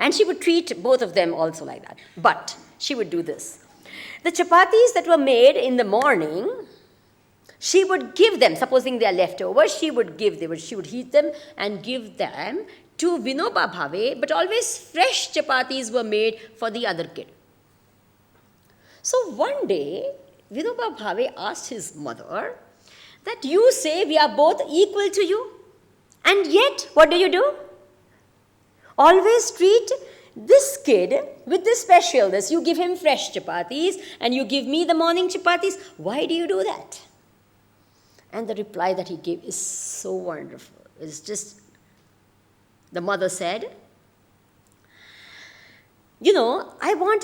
And she would treat both of them also like that. But she would do this. The chapatis that were made in the morning, she would give them, supposing they are leftovers, she would heat them and give them to Vinoba Bhave, but always fresh chapatis were made for the other kid. So one day, Vinoba Bhave asked his mother that you say we are both equal to you, and yet what do? Always treat this kid with this specialness. You give him fresh chapatis and you give me the morning chapatis. Why do you do that? And the reply that he gave is so wonderful. It's just, the mother said, I want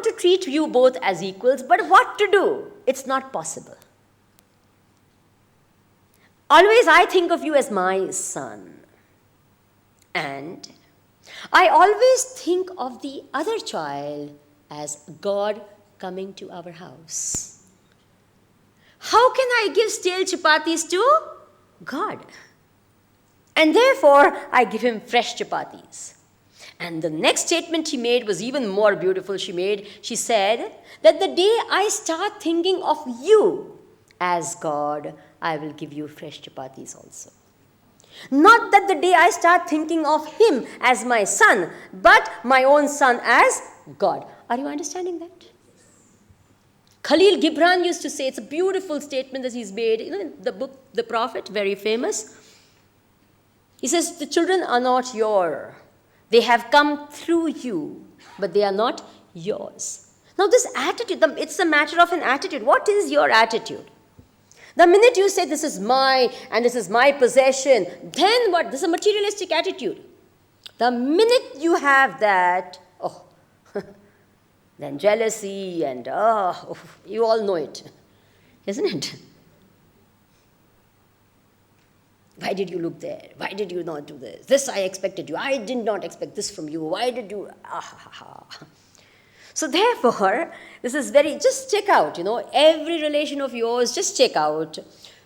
to treat you both as equals, but what to do? It's not possible. Always I think of you as my son. And I always think of the other child as God coming to our house. How can I give stale chapatis to God? And therefore, I give him fresh chapatis. And the next statement she made was even more beautiful. She said that the day I start thinking of you as God, I will give you fresh chapatis also. Not that the day I start thinking of him as my son, but my own son as God. Are you understanding that? Khalil Gibran used to say, it's a beautiful statement that he's made, in the book, The Prophet, very famous. He says, the children are not yours. They have come through you, but they are not yours. Now this attitude, it's a matter of an attitude. What is your attitude? The minute you say, this is my possession, then what? This is a materialistic attitude. The minute you have that, then jealousy and, you all know it, isn't it? Why did you look there? Why did you not do this? This I expected you. I did not expect this from you. Why did you? So therefore, this is just check out, every relation of yours, just check out.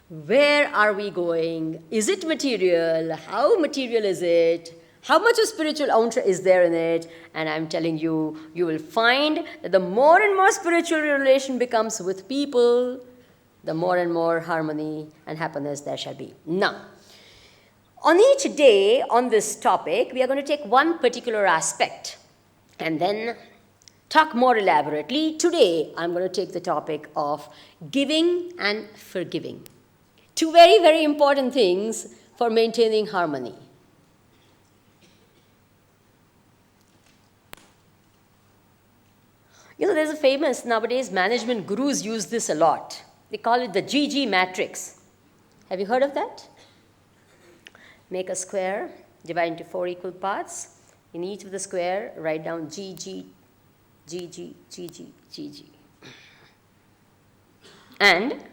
Where are we going? Is it material? How material is it? How much of spiritual antra is there in it? And I'm telling you, you will find that the more and more spiritual your relation becomes with people, the more and more harmony and happiness there shall be. Now, on each day on this topic, we are going to take one particular aspect and then talk more elaborately. Today, I'm going to take the topic of giving and forgiving. Two very, very important things for maintaining harmony. There's a famous, nowadays, management gurus use this a lot. They call it the GG matrix. Have you heard of that? Make a square, divide into 4 equal parts. In each of the square, write down GG, GG, GG, GG. And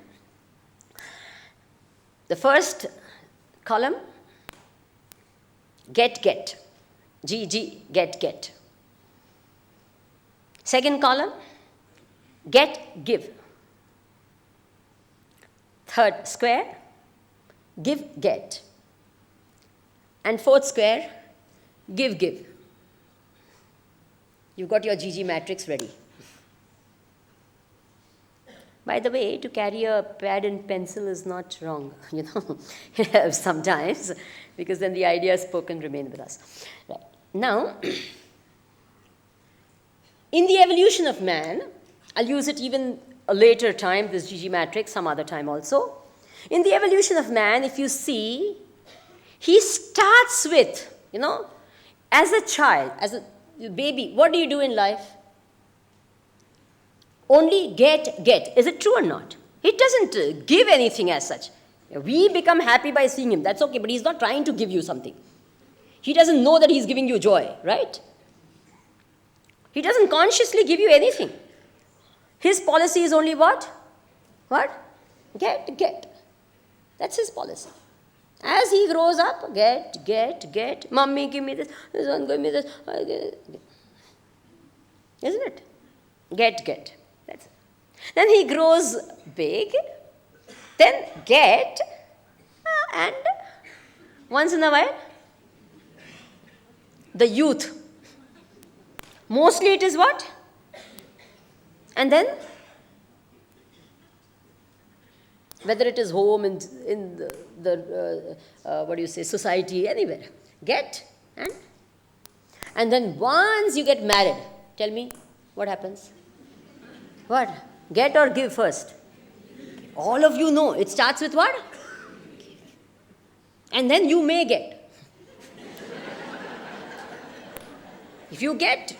the first column, get, GG, get. Second column, get, give. Third square, give, get. And fourth square, give. You've got your GG matrix ready. By the way, to carry a pad and pencil is not wrong, sometimes, because then the ideas spoken remain with us. Right. Now, in the evolution of man, I'll use it even a later time, this GG matrix, some other time also. In the evolution of man, if you see, he starts with, as a child, as a baby, what do you do in life? Only get. Is it true or not? He doesn't give anything as such. We become happy by seeing him. That's okay, but he's not trying to give you something. He doesn't know that he's giving you joy, right? He doesn't consciously give you anything. His policy is only what? What? Get. That's his policy. As he grows up, get. Mommy, give me this. This one, give me this. Isn't it? Get. That's it. Then he grows big. Then get. And once in a while, the youth. Mostly it is what? And then, whether it is home, in the what do you say, society, anywhere. Get and then once you get married, tell me what happens? What? Get or give first? All of you know it starts with what? And then you may get. If you get,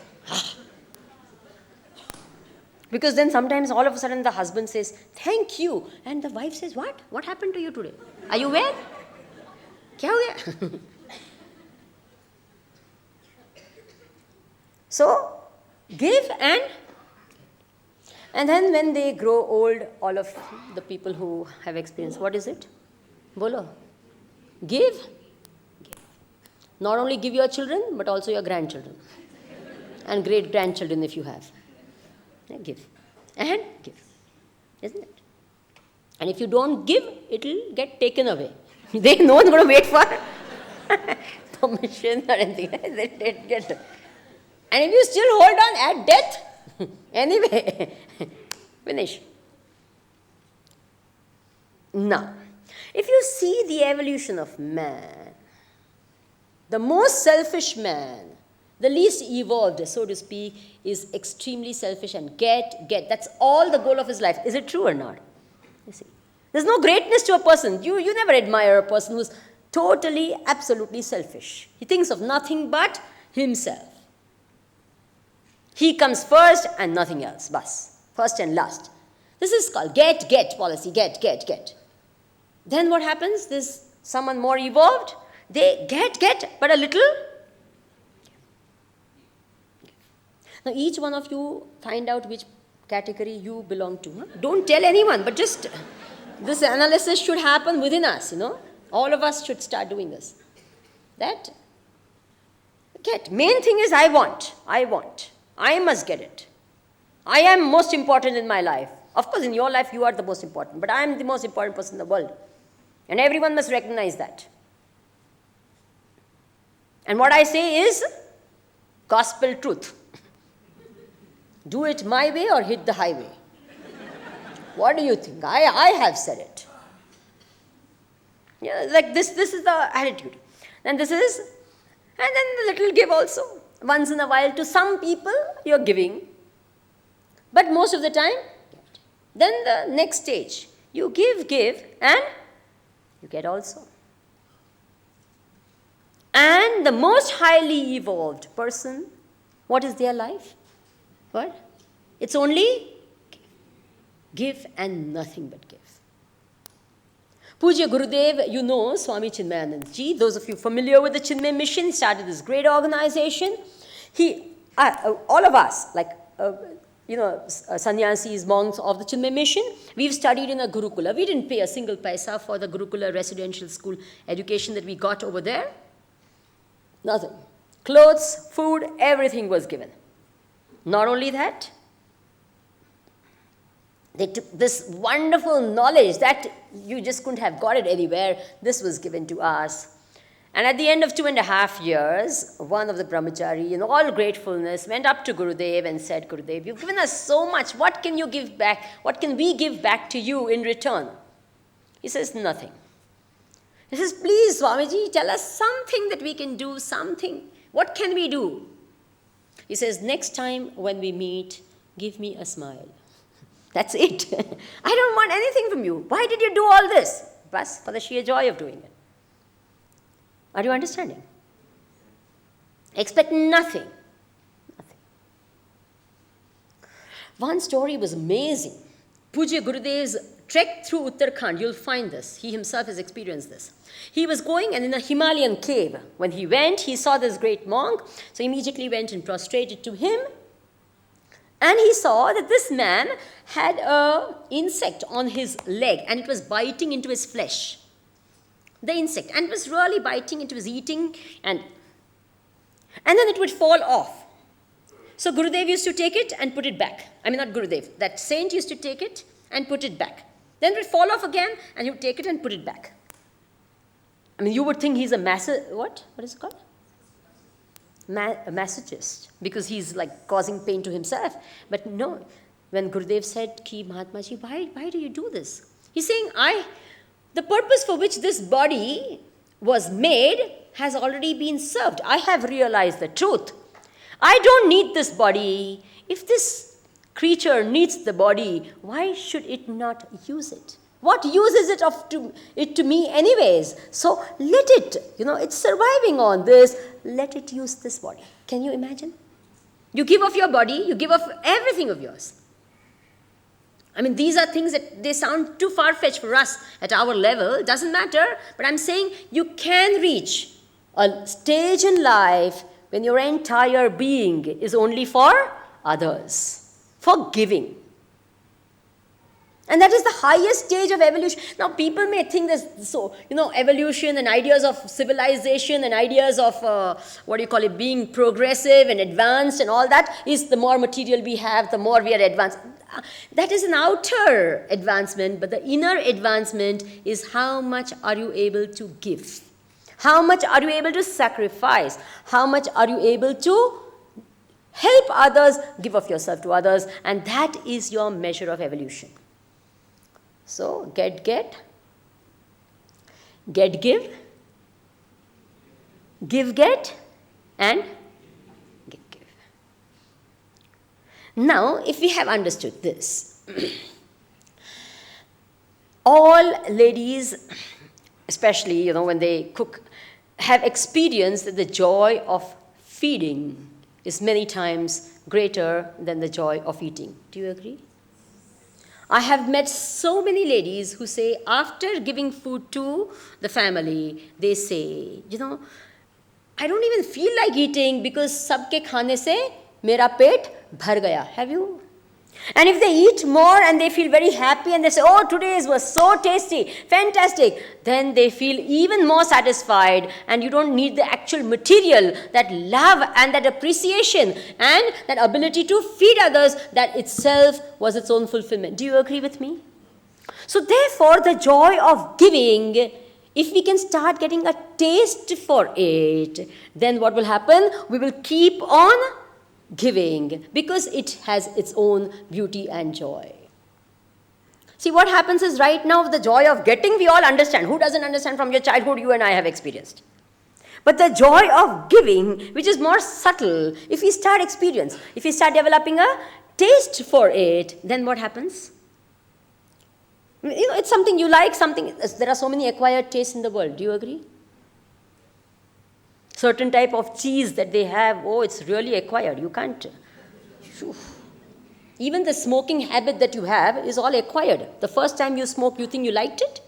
because then sometimes all of a sudden the husband says, thank you. And the wife says, what? What happened to you today? Are you well? Kya ho gaya? So, give and then when they grow old, all of the people who have experience, what is it? Bolo. Give. Not only give your children, but also your grandchildren. And great-grandchildren if you have. Give. And give. Isn't it? And if you don't give, it will get taken away. No one's going to wait for permission or anything. They get. And if you still hold on at death, anyway, finish. Now, if you see the evolution of man, the most selfish man, the least evolved, so to speak, is extremely selfish and get. That's all the goal of his life. Is it true or not? You see, there's no greatness to a person. You never admire a person who's totally, absolutely selfish. He thinks of nothing but himself. He comes first and nothing else. Bas. First and last. This is called get policy. Get. Then what happens? There's someone more evolved. They get, but a little. Now each one of you find out which category you belong to. Huh? Don't tell anyone, but just this analysis should happen within us, All of us should start doing this. That get. Main thing is I want. I must get it. I am most important in my life. Of course, in your life, you are the most important, but I am the most important person in the world. And everyone must recognize that. And what I say is gospel truth. Do it my way or hit the highway. What do you think? I have said it. Like this is the attitude. And then the little give also. Once in a while, to some people, you're giving. But most of the time, then the next stage, you give, and you get also. And the most highly evolved person, what is their life? What? It's only give and nothing but give. Pujya Gurudev, Swami Chinmayananda ji, those of you familiar with the Chinmaya mission, started this great organization. All of us, like, sannyasis, monks of the Chinmaya mission, we've studied in a Gurukula. We didn't pay a single paisa for the Gurukula residential school education that we got over there. Nothing. Clothes, food, everything was given. Not only that, they took this wonderful knowledge that you just couldn't have got it anywhere. This was given to us. And at the end of 2.5 years, one of the brahmachari, in all gratefulness, went up to Gurudev and said, Gurudev, you've given us so much. What can you give back? What can we give back to you in return? He says, nothing. He says, please, Swamiji, tell us something that we can do, something. What can we do? He says, next time when we meet, give me a smile. That's it. I don't want anything from you. Why did you do all this? Bas, for the sheer joy of doing it. Are you understanding? Expect nothing. One story was amazing. Pujya Gurudev's trek through Uttarakhand, you'll find this. He himself has experienced this. He was going, and in a Himalayan cave, when he went, he saw this great monk, so he immediately went and prostrated to him. And he saw that this man had an insect on his leg, and it was biting into his flesh. The insect, and it was really biting, it was eating, and then it would fall off. So Gurudev used to take it and put it back. I mean, not Gurudev, that saint used to take it and put it back. Then it would fall off again, and he would take it and put it back. I mean, you would think he's a massive, what? What is it called? a masochist because he's like causing pain to himself. But no, when Gurudev said, Ki Mahatma Ji, why do you do this? He's saying, the purpose for which this body was made has already been served. I have realized the truth. I don't need this body. If this creature needs the body, why should it not use it? What use is it to me anyways? So let it, it's surviving on this. Let it use this body. Can you imagine? You give off your body, you give off everything of yours. I mean, these are things that they sound too far-fetched for us at our level. Doesn't matter. But I'm saying you can reach a stage in life when your entire being is only for others, for giving. And that is the highest stage of evolution. Now, people may think there's evolution and ideas of civilization and ideas of, being progressive and advanced and all that is the more material we have, the more we are advanced. That is an outer advancement, but the inner advancement is how much are you able to give? How much are you able to sacrifice? How much are you able to help others, give of yourself to others? And that is your measure of evolution. So, get, give, get, and give. Now, if we have understood this, all ladies, especially, when they cook, have experienced that the joy of feeding is many times greater than the joy of eating. Do you agree? I have met so many ladies who say after giving food to the family, they say, I don't even feel like eating because sabke khane se mera pet bhar gaya. Have you? And if they eat more and they feel very happy and they say, oh, today's was so tasty, fantastic, then they feel even more satisfied and you don't need the actual material, that love and that appreciation and that ability to feed others, that itself was its own fulfillment. Do you agree with me? So therefore, the joy of giving, if we can start getting a taste for it, then what will happen? We will keep on giving because it has its own beauty and joy. See, what happens is right now the joy of getting we all understand. Who doesn't understand from your childhood? You and I have experienced. But the joy of giving, which is more subtle, if we start if we start developing a taste for it, then what happens? It's something you like, there are so many acquired tastes in the world. Do you agree? Certain type of cheese that they have, it's really acquired. You can't. Even the smoking habit that you have is all acquired. The first time you smoke, you think you liked it?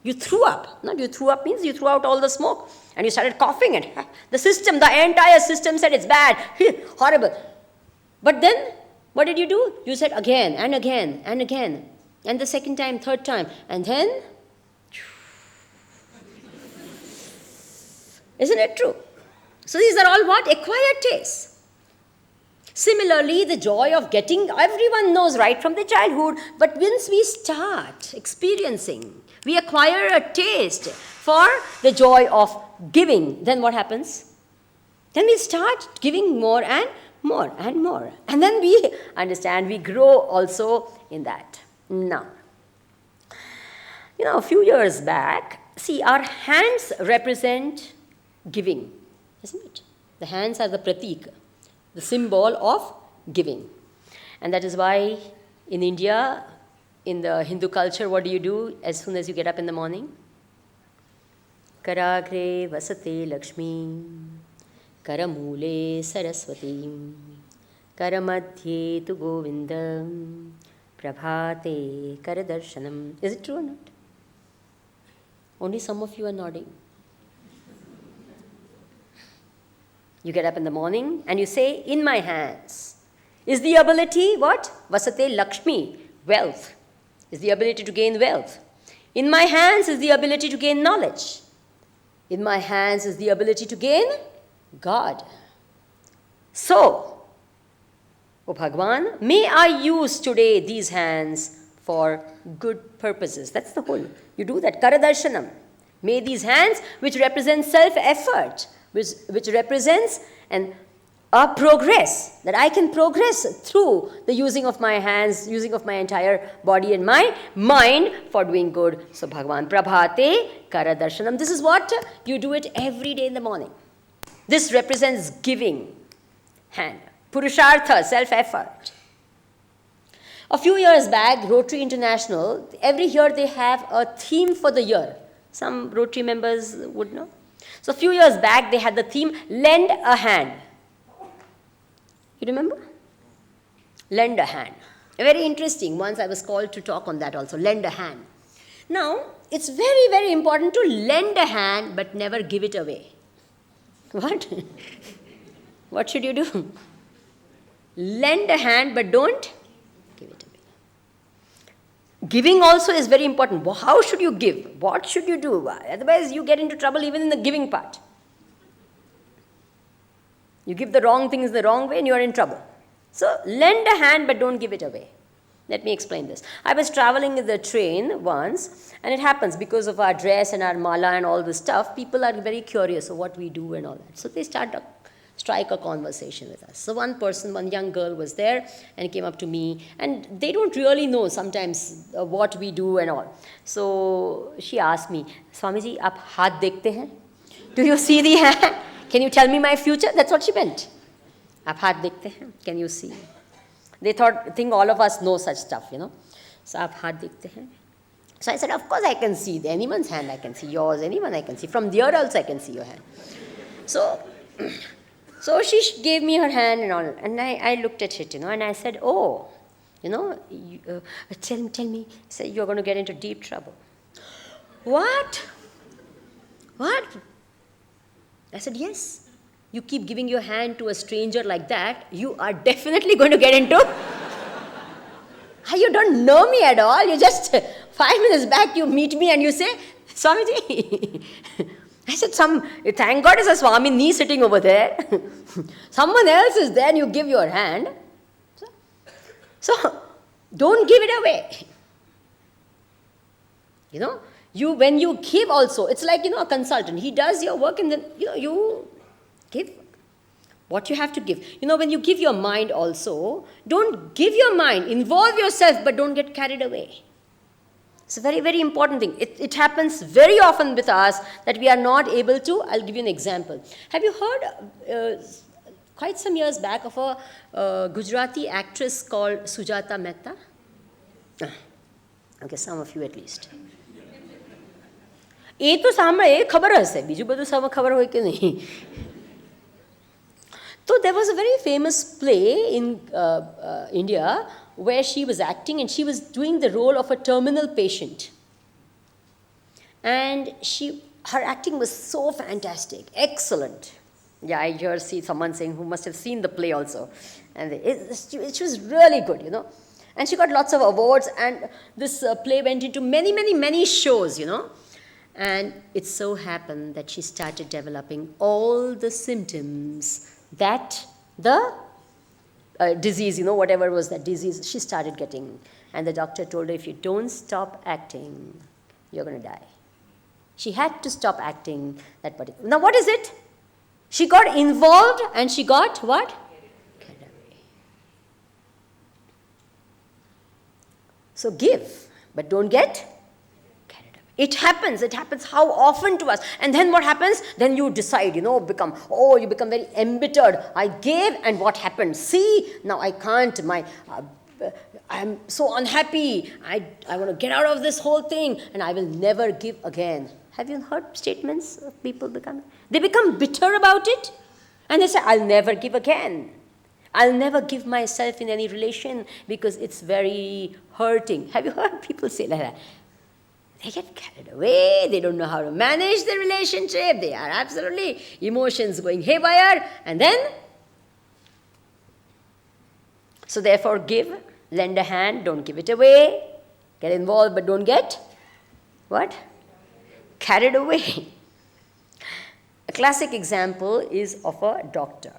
You threw up. Not you threw up means you threw out all the smoke. And you started coughing and the entire system said it's bad, horrible. But then, what did you do? You said again and again and again. And the second time, third time. And then, isn't it true? So these are all what? Acquired tastes. Similarly, the joy of getting, everyone knows right from the childhood, but once we start experiencing, we acquire a taste for the joy of giving, then what happens? Then we start giving more and more and more. And then we understand, we grow also in that. Now, a few years back, see, our hands represent giving, isn't it? The hands are the pratik, the symbol of giving. And that is why in India, in the Hindu culture, what do you do as soon as you get up in the morning? Karagre vasate Lakshmi, karamule Saraswati, karamadhye tu Govindam, prabhate karadarshanam. Is it true or not? Only some of you are nodding. You get up in the morning and you say, in my hands is the ability, what? Vasate Lakshmi, wealth, is the ability to gain wealth. In my hands is the ability to gain knowledge. In my hands is the ability to gain God. So, O Bhagwan, may I use today these hands for good purposes. That's the whole. You do that. Karadarshanam. May these hands, which represent self-effort, which represents a progress, that I can progress through the using of my hands, using of my entire body and my mind for doing good. So Bhagavan Prabhate Kara Darshanam. This is what you do it every day in the morning. This represents giving hand. Purushartha, self-effort. A few years back, Rotary International, every year they have a theme for the year. Some Rotary members would know. So a few years back, they had the theme, Lend a Hand. You remember? Lend a hand. Very interesting. Once I was called to talk on that also, lend a hand. Now, it's very, very important to lend a hand, but never give it away. What? What should you do? Lend a hand, but don't give it away. Giving also is very important. How should you give? What should you do? Otherwise, you get into trouble even in the giving part. You give the wrong things the wrong way and you are in trouble. So, lend a hand, but don't give it away. Let me explain this. I was traveling in the train once, and it happens because of our dress and our mala and all this stuff, people are very curious of what we do and all that. So, they strike a conversation with us. So, one young girl was there and came up to me, and they don't really know sometimes what we do and all. So, she asked me, Swamiji, aap haath dekhte hain? Do you see the hand? Can you tell me my future? That's what she meant. Aap haath dekhte hain? Can you see? They think all of us know such stuff, you know. So, aap haath dekhte hain? So I said, of course I can see anyone's hand, I can see yours, anyone I can see. From there also I can see your hand. So she gave me her hand and all, and I looked at it, you know, and I said, oh, you know, tell me, say you're going to get into deep trouble. What? I said, yes. You keep giving your hand to a stranger like that, you are definitely going to get into... You don't know me at all. You just, 5 minutes back, you meet me and you say, Swamiji. I said, thank God it's a Swamini sitting over there. Someone else is there and you give your hand. So don't give it away. You know, when you give also, it's like, you know, a consultant. He does your work and then, you know, you give what you have to give. You know, when you give your mind also, don't give your mind, involve yourself, but don't get carried away. It's a very, very important thing. It happens very often with us that we are not able to. I'll give you an example. Have you heard quite some years back of a Gujarati actress called Sujata Mehta? Okay, some of you at least. એ તો સાંભળે એ ખબર હશે બીજું બધું સામે ખબર હોય કે નહીં. So there was a very famous play in India where she was acting and she was doing the role of a terminal patient. And her acting was so fantastic, excellent. Yeah, I hear someone saying who must have seen the play also. And it was really good, you know. And she got lots of awards and this play went into many, many, many shows, you know. And it so happened that she started developing all the symptoms that the disease, you know, whatever was that disease, she started getting. And the doctor told her, if you don't stop acting, you're going to die. She had to stop acting that particular. Now, what is it? She got involved and she got what? Carried away. So give, but don't get. It happens how often to us. And then what happens? Then you decide, you know, you become very embittered. I gave and what happened? See, now I can't, I'm so unhappy. I want to get out of this whole thing and I will never give again. Have you heard statements of people they become bitter about it and they say, I'll never give again. I'll never give myself in any relation because it's very hurting. Have you heard people say like that? They get carried away, they don't know how to manage the relationship, they are absolutely emotions going haywire, and then, so therefore give, lend a hand, don't give it away, get involved but don't get, what? Carried away. A classic example is of a doctor.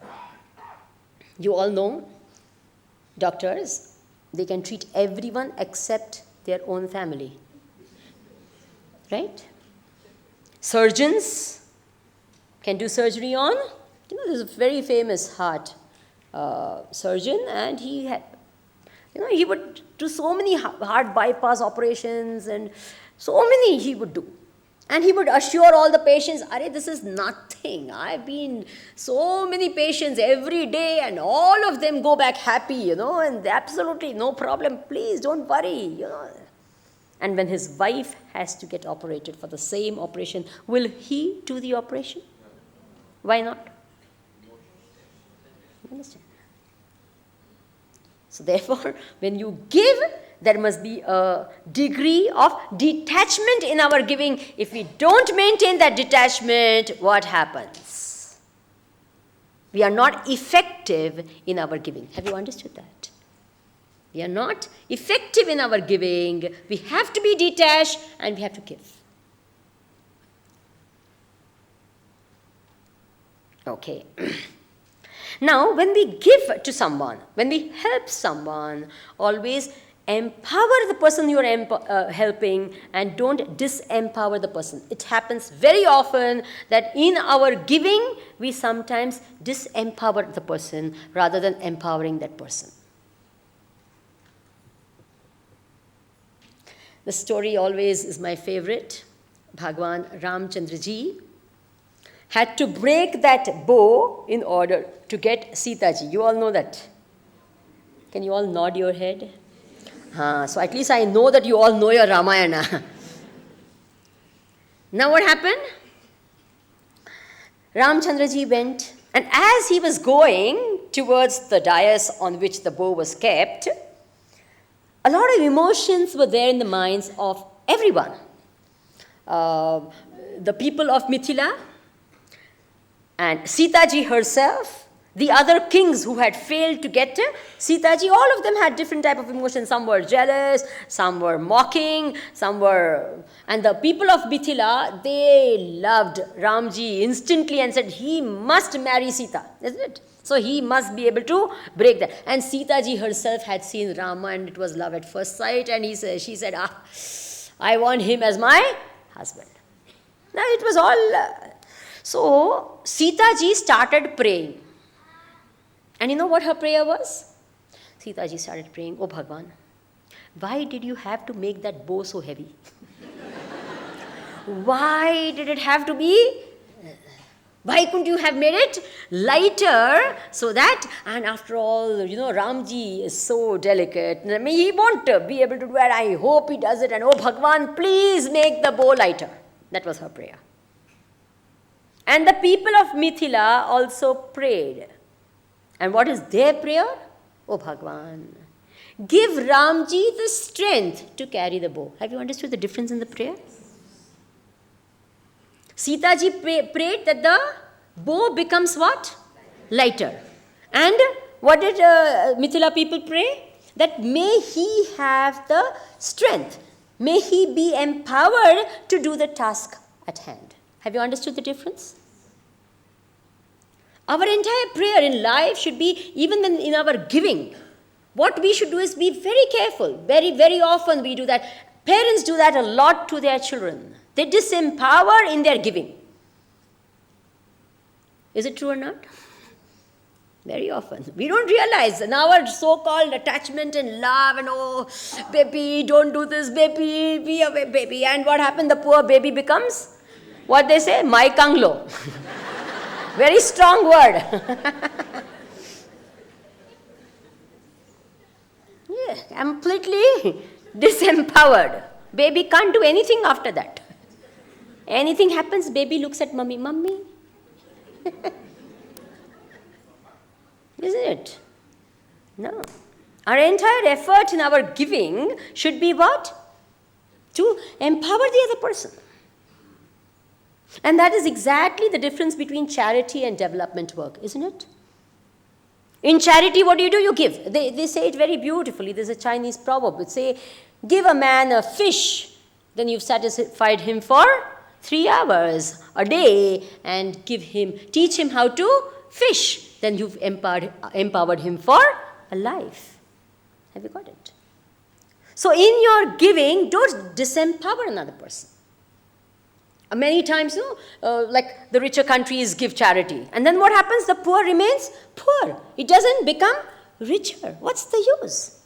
You all know doctors, they can treat everyone except their own family. Right? Surgeons, can do surgery on, there's a very famous heart surgeon, and he had, he would do so many heart bypass operations, and so many he would do. And he would assure all the patients, "Arey, this is nothing. I've been so many patients every day, and all of them go back happy, and absolutely no problem. Please don't worry, And when his wife has to get operated for the same operation, will he do the operation? Why not? You understand? So therefore, when you give, there must be a degree of detachment in our giving. If we don't maintain that detachment, what happens? We are not effective in our giving. Have you understood that? We are not effective in our giving. We have to be detached and we have to give. Okay. Now, when we give to someone, when we help someone, always empower the person you are helping and don't disempower the person. It happens very often that in our giving, we sometimes disempower the person rather than empowering that person. The story always is my favorite. Bhagwan Ramchandraji had to break that bow in order to get Sita ji. You all know that. Can you all nod your head? So at least I know that you all know your Ramayana. Now what happened? Ramchandraji went, and as he was going towards the dais on which the bow was kept, a lot of emotions were there in the minds of everyone. The people of Mithila, and Sita ji herself, the other kings who had failed to get Sita ji, all of them had different type of emotions. Some were jealous, some were mocking, and the people of Mithila, they loved Ramji instantly and said, he must marry Sita, isn't it? So he must be able to break that. And Sita ji herself had seen Rama and it was love at first sight, and she said, I want him as my husband. Now it was all... So Sita ji started praying. And you know what her prayer was? Sita ji started praying, "Oh Bhagwan, why did you have to make that bow so heavy? Why did it have to be? Why couldn't you have made it lighter so that, and after all, Ramji is so delicate. I mean, he won't be able to do it. I hope he does it. And oh Bhagwan, please make the bow lighter." That was her prayer. And the people of Mithila also prayed. And what is their prayer? "Oh Bhagwan, give Ramji the strength to carry the bow." Have you understood the difference in the prayer? Sita ji prayed that the bow becomes what? Lighter. And what did Mithila people pray? That may he have the strength. May he be empowered to do the task at hand. Have you understood the difference? Our entire prayer in life should be, even in our giving, what we should do is be very careful. Very, very often we do that. Parents do that a lot to their children. They disempower in their giving. Is it true or not? Very often. We don't realize in our so-called attachment and love and, "Oh, baby, don't do this, baby, be away, baby." And what happened? The poor baby becomes, what they say, "Mai Kanglo." Very strong word. Yeah, completely disempowered. Baby can't do anything after that. Anything happens, baby looks at mummy. "Mummy." Isn't it? No. Our entire effort in our giving should be what? To empower the other person. And that is exactly the difference between charity and development work, isn't it? In charity, what do? You give. They say it very beautifully. There's a Chinese proverb. It says, "Give a man a fish, then you've satisfied him for 3 hours a day, and teach him how to fish. Then you've empowered him for a life." Have you got it? So in your giving, don't disempower another person. Many times, like the richer countries give charity. And then what happens? The poor remains poor. It doesn't become richer. What's the use?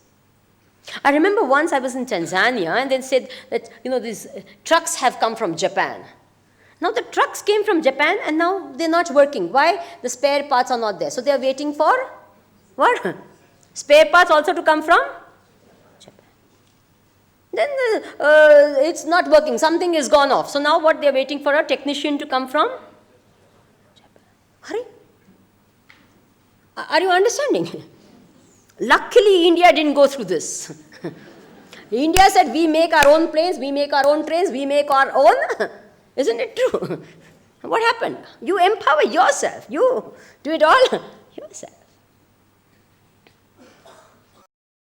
I remember once I was in Tanzania and then said that, these trucks have come from Japan. Now the trucks came from Japan and now they're not working. Why? The spare parts are not there. So they're waiting for what? Spare parts also to come from Japan. Then it's not working. Something is gone off. So now what? They're waiting for a technician to come from Japan. Hurry. Are you understanding? Luckily, India didn't go through this. India said, we make our own planes, we make our own trains, we make our own. Isn't it true? What happened? You empower yourself. You do it all yourself.